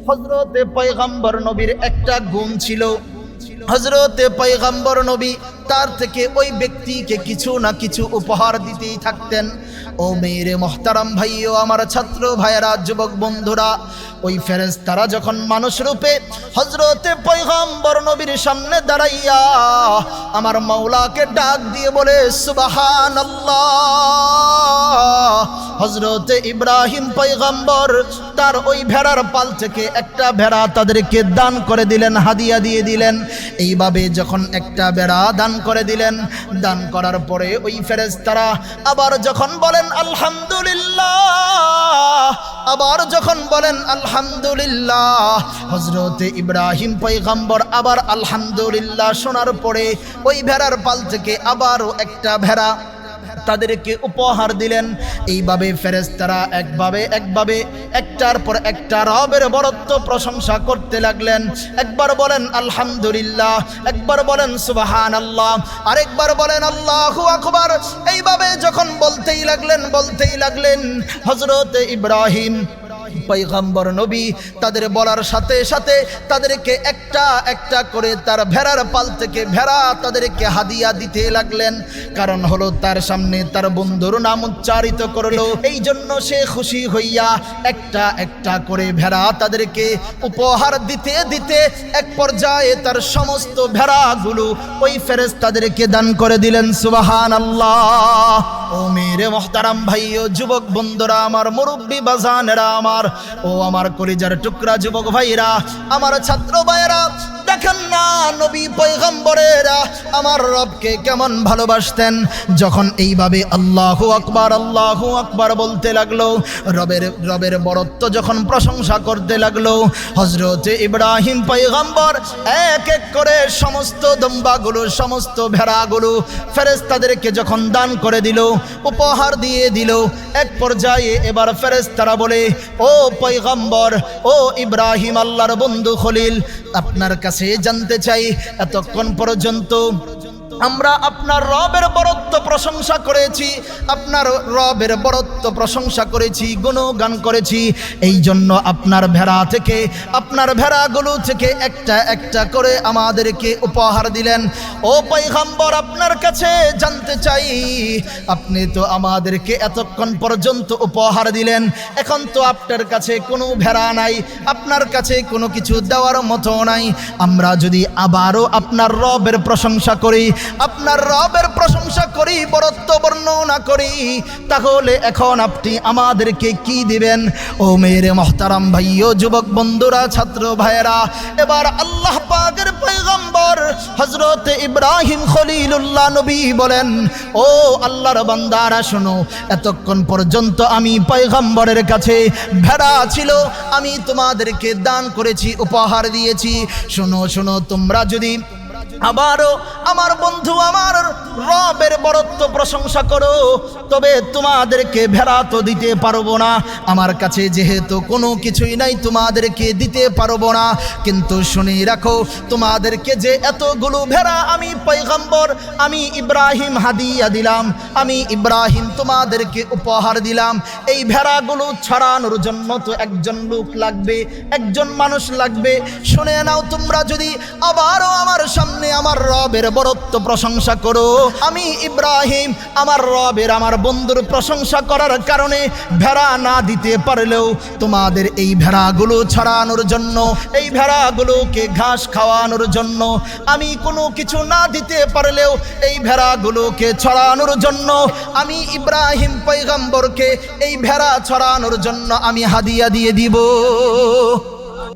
হযরতে পয়গম্বর নবীর একটা গুণ ছিল, হযরতে পয়গম্বর নবী তার থেকে ওই ব্যক্তিকে কিছু না কিছু উপহার দিতেই থাকতেন। ও মেরে মোহতারাম ভাইও, আমার ছাত্র ভাইয়েরা, যুবক বন্ধুরা, ওই ফেরেশতারা যখন মানুষ রূপে হযরতে পয়গম্বর নবীর সামনে দাঁড়াইয়া আমার মাওলাকে ডাক দিয়ে বলে সুবহানাল্লাহ, হযরতে ইব্রাহিম পয়গম্বর তার ওই ভেড়ার পাল থেকে একটা ভেড়া তাদেরকে দান করে দিলেন, হাদিয়া দিয়ে দিলেন। এইভাবে যখন একটা ভেড়া দান করে দিলেন, দান করার পরে ওই ফেরেশতারা আবার যখন বলেন আলহামদুলিল্লাহ, আবার যখন বলেন আলহামদুলিল্লাহ, হযরতে ইব্রাহিম পয়গম্বর আবার আলহামদুলিল্লাহ শোনার পরে ওই ভেড়ার পাল থেকে আবারও একটা ভেড়া তাদেরকে উপহার দিলেন। এইভাবে ফেরেশতারা একভাবে একটার পর একটা রবের বরত্ব প্রশংসা করতে লাগলেন। একবার বলেন আলহামদুলিল্লাহ, একবার বলেন সুবহানাল্লাহ, আরেকবার বলেন আল্লাহু আকবার। এইভাবে যখন বলতেই লাগলেন হযরতে ইব্রাহিম পয়গম্বর নবী তাদের বলার সাথে সাথে তাদেরকে একটা একটা করে তার ভেড়ার পাল থেকে ভেড়া তাদেরকে হাদিয়া দিতে লাগলেন। কারণ হলো তার সামনে তার বন্ধুর নাম উচ্চারিত করলো, এই জন্য সে খুশি হইয়া একটা একটা করে ভেড়া তাদেরকে উপহার দিতে দিতে এক পর্যায়ে তার সমস্ত ভেড়াগুলো ওই ফেরেশতাদেরকে দান করে দিলেন। সুবহানাল্লাহ। ও মেরে মোহতারাম ভাইও, যুবক বন্ধুরা আমার, মুরব্বী বাজানেরা আমার, ও আমার কলিজার টুকরা যুবক ভাইরা, আমার ছাত্র ভাইরা, দেখেন না নবী পয়গম্বরেরা আমার রবকে কেমন ভালোবাসতেন। যখন এইভাবে আল্লাহু আকবার বলতে লাগলো, রবের বরত্ব যখন প্রশংসা করতে লাগলো, হযরতে ইব্রাহিম পয়গম্বর এক এক করে সমস্ত দম্বাগুলো, সমস্ত ভেড়াগুলো ফেরেশতাদেরকে যখন দান করে দিল, উপহার দিয়ে দিল, এক পর্যায়ে এবার ফেরেশতারা বলে, ও পয়গম্বর, ও ইব্রাহিম, আল্লাহর বন্ধু খলিল, আপনার কাছে জানতে চাই, এতক্ষণ পর্যন্ত আমরা আপনার রবের বরত্ব প্রশংসা করেছি, আপনার রবের বরত্ব প্রশংসা করেছি, গুণগান করেছি, এই জন্য আপনার ভেড়া থেকে, আপনার ভেড়াগুলো থেকে একটা একটা করে আমাদেরকে উপহার দিলেন। ও পয়গম্বর, আপনার কাছে জানতে চাই, আপনি তো আমাদেরকে এতক্ষণ পর্যন্ত উপহার দিলেন, এখন তো আপনার কাছে কোনো ভেড়া নাই, আপনার কাছে কোনো কিছু দেওয়ার মতো নাই, আমরা যদি আবারও আপনার রবের প্রশংসা করি, আপনার রবের প্রশংসা করি, বরত্ব বর্ণনা করি, তাহলে এখন আপনি আমাদেরকে কি দিবেন? ও মেরে মোহতারাম ভাইও, যুবক বন্ধুরা, ছাত্র ভাইয়েরা, এবার আল্লাহ পাকের পয়গম্বর হযরতে ইব্রাহিম খলিলুল্লাহ নবী বলেন, ও আল্লাহর বান্দারা শোনো, এতক্ষণ পর্যন্ত আমি পয়গম্বরের কাছে ভেড়া ছিল, আমি তোমাদেরকে দান করেছি, উপহার দিয়েছি। শোনো, তোমরা যদি আবারও আমার বন্ধু, আমার রবের বরত্ব প্রশংসা করো, তবে তোমাদেরকে ভেড়া তো দিতে পারবো না, আমার কাছে যেহেতু কোনো কিছুই নাই, তোমাদেরকে দিতে পারবো না। কিন্তু শুনে রাখো, তোমাদেরকে যে এতগুলো ভেড়া আমি পয়গম্বর, আমি ইব্রাহিম হাদিয়া দিলাম, আমি ইব্রাহিম তোমাদেরকে উপহার দিলাম, এই ভেড়াগুলো ছড়ানোর জন্য তো একজন লোক লাগবে, একজন মানুষ লাগবে। শুনে নাও, তোমরা যদি আবারও আমার সামনে আমার রবের বরত্ব প্রশংসা করো, আমি ইব্রাহিম আমার রবের, আমার বন্ধুর প্রশংসা করার কারণে ভেড়া না দিতে পারলেও তোমাদের এই ভেড়াগুলো ছড়ানোর জন্য, এই ভেড়াগুলোকে ঘাস খাওয়ানোর জন্য, আমি কোনো কিছু না দিতে পারলেও এই ভেড়াগুলোকে ছড়ানোর জন্য আমি ইব্রাহিম পয়গম্বরকে এই ভেড়া ছড়ানোর জন্য আমি হাদিয়া দিয়ে দিব।